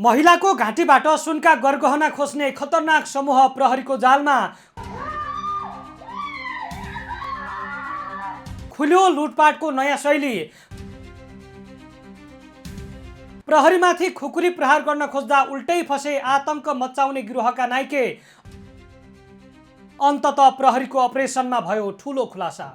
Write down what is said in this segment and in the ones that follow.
महिलाको घाँटीबाट सुनका गरगहना खोज्ने खतरनाक समूह प्रहरीको जालमा। खुल्यो लुटपाटको नयाँ शैली। प्रहरीमाथि खुकुरी प्रहार गर्न खोज्दा उल्टै फसे आतंक मच्चाउने गिरोहका नाइके। अन्ततः प्रहरीको अपरेसनमा भयो ठूलो खुलासा।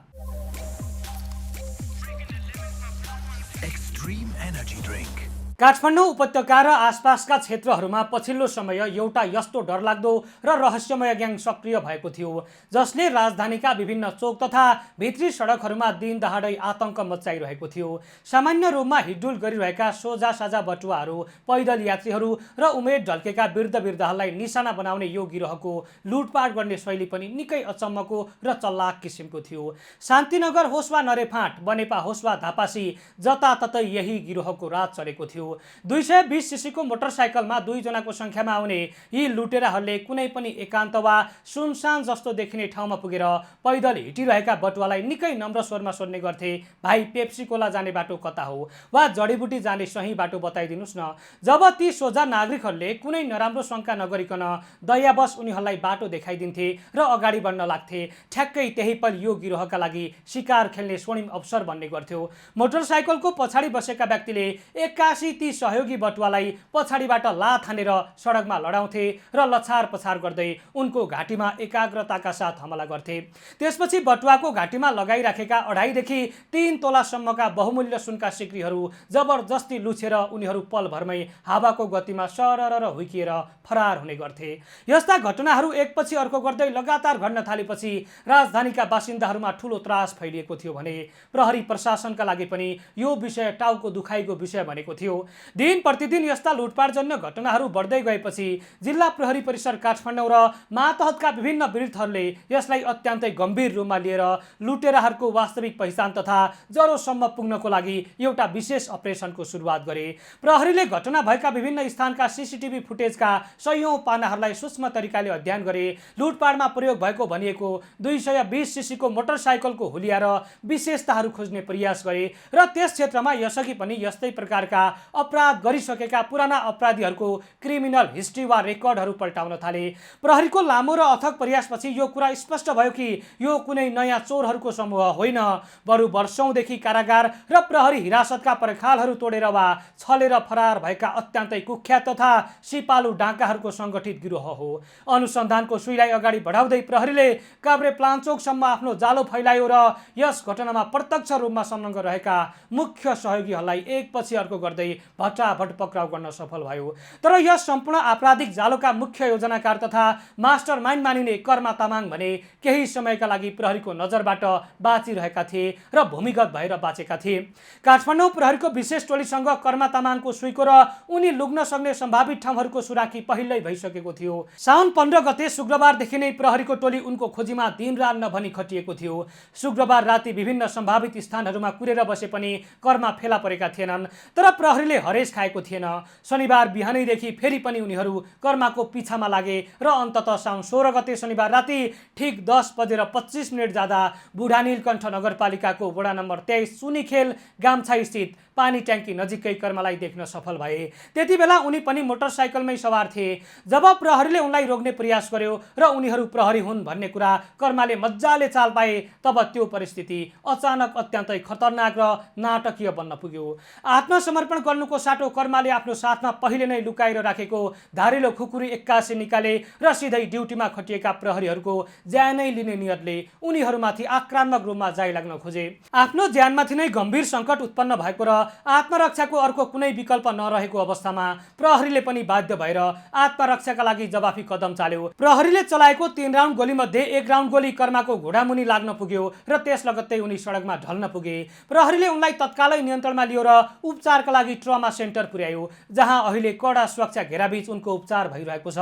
काठमाडौँ उपत्यका र आसपासका क्षेत्रहरूमा पछिल्लो समय एउटा यस्तो डरलाग्दो र रहस्यमय ग्याङ सक्रिय भएको थियो जसले राजधानीका विभिन्न चोक तथा भित्री सडकहरूमा दिन दहाडै आतंक मच्चाइरहेको थियो। सामान्य रूपमा हिडडुल गरिरहेका सोझा साझा बटुवाहरू, पैदल यात्रीहरू र उमेर ढल्केका वृद्ध वृद्धाहरूलाई निशाना बनाउने यो गिरोहको लुटपाट गर्ने शैली पनि निकै अचम्मको र चल्लाक किसिमको थियो। शान्तिनगर होस् वा नरेफाँट, बनेपा होस् वा धापासी, जताततै यही गिरोहको राज चलेको थियो। 220 सीसीको मोटरसाइकलमा 2 जनाको संख्यामा आउने यी लुटेराहरूले कुनै पनि एकान्त वा सुनसान जस्तो देखिने ठाउँमा पुगेर पैदल हिटिरहेका बटुवालाई निकै नम्र स्वरमा सोध्ने गर्थे, भाइ पेप्सी कोला जाने बाटो कता हो वा जडीबुटी जाने सही बाटो बताइदिनुस् न। जब ती सोझा नागरिकहरूले कुनै नराम्रो शंका नगरिकन दयावश उनीहरूलाई बाटो देखाइदिन्थे र अगाडि बढ्न लाग्थे, ठ्याक्कै त्यही पल यो गिरोहका लागि शिकार खेल्ने स्वर्णिम अवसर बन्ने गर्थ्यो। मोटरसाइकलको पछाडि बसेका व्यक्तिले 81 ती सहयोगी बटुवालाई पछाडिबाट लात हानेर सडकमा लडाउँथे र लछार पछार गर्दै उनको घाँटीमा एकाग्रताका साथ हमला गर्थे। त्यसपछि बटुवाको घाँटीमा लगाइराखेका 2.5 देखि 3 तोलासम्मका बहुमूल्य सुनका सिक्रीहरू जबरजस्ती लुछेर उनीहरू पलभरमै हावाको गतिमा सरर हुर्किएर फरार हुने गर्थे। यस्ता घटनाहरू एकपछि अर्को गर्दै लगातार घट्न थालेपछि राजधानीका बासिन्दाहरूमा ठूलो त्रास फैलिएको थियो भने प्रहरी प्रशासनका लागि पनि यो विषय टाउको दुखाइको विषय बनेको थियो। दिन प्रतिदिन यस्ता लुटपाटजन्य घटनाहरू बढ्दै गएपछि जिल्ला प्रहरी परिसर काठमाडौँ र मातहतका विभिन्न विरुद्धहरूले यसलाई अत्यन्तै गम्भीर रूपमा लिएर लुटेराहरूको वास्तविक पहिचान तथा जरोसम्म पुग्नको लागि एउटा विशेष अपरेसनको सुरुवात गरे। प्रहरीले घटना भएका विभिन्न स्थानका सीसीटीभी फुटेजका सयौं पानाहरूलाई सूक्ष्म तरिकाले अध्ययन गरे। लुटपाटमा प्रयोग भएको भनिएको 220 सीसीको मोटरसाइकलको हुलिया र विशेषताहरू खोज्ने प्रयास गरे र त्यस क्षेत्रमा यसअघि पनि यस्तै प्रकारका अपराध गरिसकेका पुराना अपराधीहरूको क्रिमिनल हिस्ट्री वा रेकर्डहरू पल्टाउन थाले। प्रहरीको लामो र अथक प्रयासपछि यो कुरा स्पष्ट भयो कि यो कुनै नयाँ चोरहरूको समूह होइन, बरु वर्षौंदेखि कारागार र प्रहरी हिरासतका पर्खालहरू तोडेर वा छलेर फरार भएका अत्यन्तै कुख्यात तथा सिपालु डाँकाहरूको संगठित गिरोह हो। अनुसन्धानको सुईलाई अगाडि बढाउँदै प्रहरीले काभ्रे प्लान्चोकसम्म आफ्नो जालो फैलायो र यस घटनामा प्रत्यक्ष रूपमा संलग्न रहेका मुख्य सहयोगीहरूलाई एकपछि अर्को गर्दै भटाभट पक्राउ गर्न सफल भयो। तर यस सम्पूर्ण आपराधिक जालोका मुख्य योजनाकार तथा मास्टरमाइन्ड मानिने कर्मा तामाङ भने केही समयका लागि प्रहरीको नजरबाट बाँचिरहेका थिए र भूमिगत भएर बाँचेका थिए। काठमाडौँ प्रहरीको विशेष टोलीसँग कर्मा तामाङको सुइको र उनी लुग्न सक्ने सम्भावित ठाउँहरूको सुराकी पहिल्यै भइसकेको थियो। साउन 15 गते शुक्रबारदेखि नै प्रहरीको टोली उनको खोजीमा दिनरात नभनी खटिएको थियो। शुक्रबार राति विभिन्न सम्भावित स्थानहरूमा कुरेर बसे पनि कर्मा फेला परेका थिएनन्, तर प्रहरीले हरेस खाएको थिएन। शनिबार बिहानैदेखि फेरि पनि उनीहरू कर्माको पिछामा लागे र अन्ततः साउन 16 गते शनिबार राति ठिक 10:25 जाँदा बुढा नीलकण्ठ नगरपालिकाको वडा नम्बर 23 सुनीखेल गामछा स्थित पानी ट्याङ्की नजिकै कर्मालाई देख्न सफल भए। त्यति बेला उनी पनि मोटरसाइकलमै सवार थिए। जब प्रहरीले उनलाई रोक्ने प्रयास गर्यो र उनीहरू प्रहरी हुन् भन्ने कुरा कर्माले मज्जाले चाल पाए, तब त्यो परिस्थिति अचानक अत्यन्तै खतरनाक र नाटकीय बन्न पुग्यो। आत्मसमर्पण गर्नुको साटो कर्माले आफ्नो साथमा पहिले नै लुकाएर राखेको धारिलो खुकुरी 81 निकाले र सिधै ड्युटीमा खटिएका प्रहरीहरूको ज्यानै लिने नियतले उनीहरूमाथि आक्रामक रूपमा जाई लाग्न खोजे। आफ्नो ज्यानमाथि नै गम्भीर सङ्कट उत्पन्न भएको र आत्मरक्षाको अर्को कुनै विकल्प नरहेको अवस्थामा प्रहरीले पनि बाध्य भएर आत्मरक्षाका लागि जवाफी कदम चाल्यो। प्रहरीले चलाएको 3 राउन्ड गोली मध्ये 1 राउन्ड गोली कर्माको घुँडामुनि लाग्न पुग्यो र त्यस लगत्तै उनी सडकमा ढल्न पुगे। प्रहरीले उनलाई तत्कालै नियन्त्रणमा लियो र उपचारका लागि ट्रमा सेन्टर पुर्यायो, जहाँ अहिले कडा सुरक्षा घेराबीच उनको उपचार भइरहेको छ।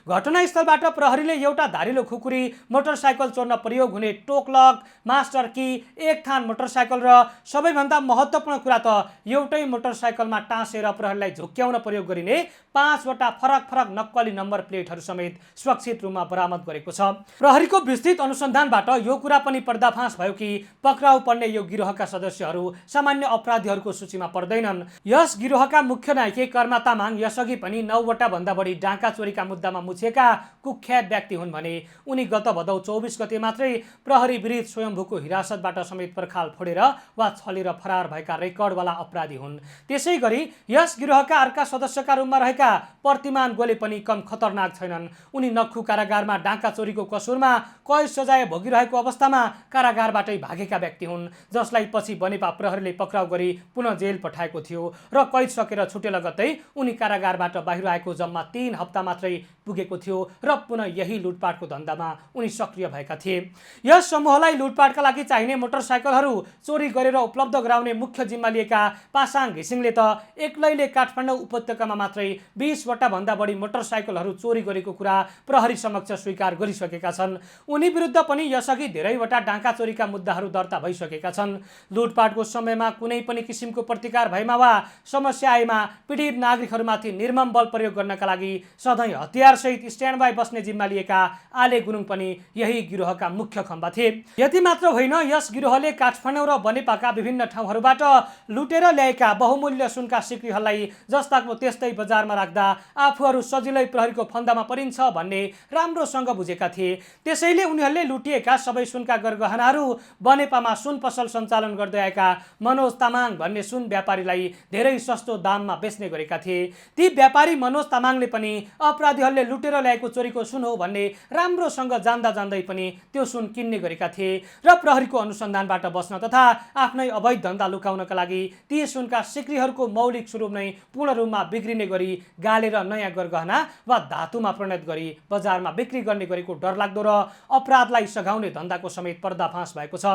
घटनास्थलबाट प्रहरीले एउटा धारिलो खुकुरी, मोटरसाइकल चोर्न प्रयोग हुने टोकलक, मास्टर की, एक थान मोटरसाइकल र सबैभन्दा महत्त्वपूर्ण कुरा त एउटै मोटरसाइकलमा टाँसेर प्रहरीलाई झुक्क्याउन प्रयोग गरिने 5वटा फरक नक्कली नम्बर प्लेटहरू समेत सुरक्षित रूपमा बरामद गरेको छ। प्रहरीको विस्तृत अनुसन्धानबाट यो कुरा पनि पर्दाफास भयो कि पक्राउ पर्ने यो गिरोहका सदस्यहरू सामान्य अपराधीहरूको सूचीमा पर्दैनन्। यस गिरोहका मुख्य नायक कर्मा तामाङ यसअघि पनि 9वटा भन्दा बढी डाँका चोरीका मुद्दामा मुछेका कुख्यात व्यक्ति हुन् भने उनी गत भदौ 24 गते मात्रै प्रहरी विरुद्ध स्वयम्भूको हिरासतबाट समेत पर्खाल फोडेर वा छलेर फरार भएका रेकर्डवाला अपराधी हुन्। त्यसै गरी यस गिरोहका अर्का सदस्यका रूपमा रहेका प्रतिमान गोले पनि कम खतरनाक छैनन्। उनी नक्खु कारागारमा डाँका चोरीको कसुरमा कैद सजाय भोगिरहेको अवस्थामा कारागारबाटै भागेका व्यक्ति हुन्, जसलाई पछि बनेपा प्रहरीले पक्राउ गरी पुनः जेल पठाएको थियो र कैद सकेर छुटे लगत्तै उनी कारागारबाट बाहिर आएको जम्मा 3 हप्ता मात्रै पुगेको थियो र पुनः यही लुटपाटको धन्दामा उनी सक्रिय भएका थिए। यस समूहलाई लुटपाटका लागि चाहिने मोटरसाइकलहरू चोरी गरेर उपलब्ध गराउने मुख्य जिम्मा लिएका पासाङ घिसिङले त एक्लैले काठमाडौँ उपत्यकामा मात्रै 20वटा भन्दा बढी मोटरसाइकलहरू चोरी गरेको कुरा प्रहरी समक्ष स्वीकार गरिसकेका छन्। उनी विरुद्ध पनि यसअघि धेरैवटा डाँका चोरीका मुद्दाहरू दर्ता भइसकेका छन्। लुटपाटको समयमा कुनै पनि किसिमको प्रतिकार भएमा वा समस्या आएमा पीडित नागरिकहरूमाथि निर्मम बल प्रयोग गर्नका लागि सधैँ हतियारसहित स्ट्यान्ड बाई बस्ने जिम्मा लिएका आले गुरुङ पनि यही गिरोहका मुख्य खम्बा थिए। यति मात्र होइन, यस गिरोहले काठमाडौँ र बनेपाका विभिन्न ठाउँहरूबाट लुटेर ल्याएका बहुमूल्य सुनका सिक्रीहरूलाई जस्ताको त्यस्तै बजारमा राख्दा आफूहरू सजिलै प्रहरीको फन्दामा परिन्छ भन्ने राम्रोसँग बुझेका थिए। त्यसैले उनीहरूले लुटिएका सबै सुनका गरगहनाहरू बनेपामा सुन पसल सञ्चालन गर्दै आएका मनोज तामाङ भन्ने सुन व्यापारीलाई धेरै सस्तो दाममा बेच्ने गरेका थिए। ती व्यापारी मनोज तामाङले पनि अपराधीहरूले लुटेर ल्याएको चोरीको सुन हो भन्ने राम्रोसँग जान्दा जान्दै पनि त्यो सुन किन्ने गरेका थिए र प्रहरीको अनुसन्धानबाट बस्न तथा आफ्नै अवैध धन्दा लुकाउनका लागि ती सुनका सिक्रीहरूको मौलिक स्वरूप नै पूर्ण रूपमा बिग्रिने गरी गालेर नयाँ गरगहना वा धातुमा परिणत गरी बजारमा बिक्री गर्ने गरेको डरलाग्दो र अपराधलाई सघाउने धन्दाको समेत पर्दाफास भएको छ।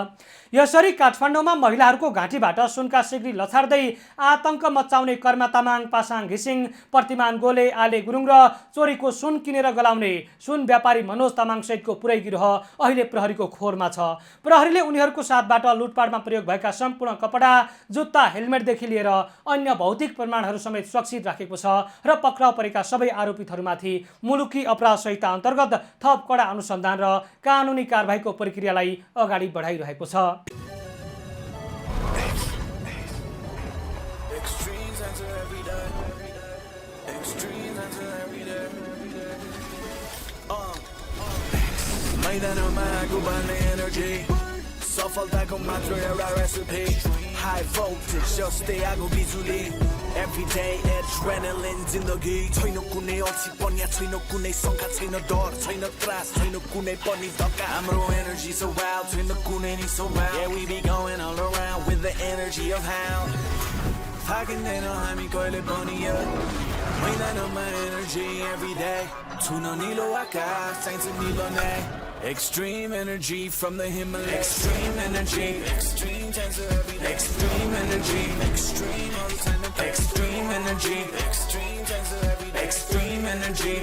यसरी काठमाडौँमा महिलाहरूको घाँटीबाट सुनका सिक्री लछार्दै आतंक मचाउने कर्मा तामाङ, पासाङ घिसिङ, प्रतिमान गोले, आले गुरुङ र चोरीको सुन किनेर गलाउने सुन व्यापारी मनोज तामाङ सहितको पुरै गिरोह अहिले प्रहरीको खोरमा छ। प्रहरीले उनीहरूको साथबाट लुटपाटमा प्रयोग भएका सम्पूर्ण कपडा, जुत्ता, हेलमेटदेखि लिएर अन्य भौतिक प्रमाणहरू समेत सुरक्षित राखेको छ र पक्राउ परेका सबै आरोपितहरूमाथि मुलुकी अपराध संहिता अन्तर्गत थप कडा अनुसन्धान र कानुनी कारबाहीको प्रक्रियालाई अगाडि बढाइरहेको छ। सफलताको मात्र एउटा रेसिपी हाई भोल्टेज जस्तै आगो बिजुली एभ्रीडे एड्रेनालिन जिन्दगी छैन कुनै अल्छी पन्या छैन कुनै शङ्का छैन डर छैन त्रास छैन कुनै पनि धक्का हाम्रो एनर्जी so wild छैन कुनै नि so wild yeah we be going all around with the energy of hound थाकिँदैन हामी कहिले पनि महिनामा एनर्जी everyday छुन निलो आकाश चाहिन्छ निलो नै Extreme energy from the Himalayas. Extreme energy. Extreme chances every day. Extreme energy. Extreme all the time. Extreme energy. Extreme chances every day. Extreme energy.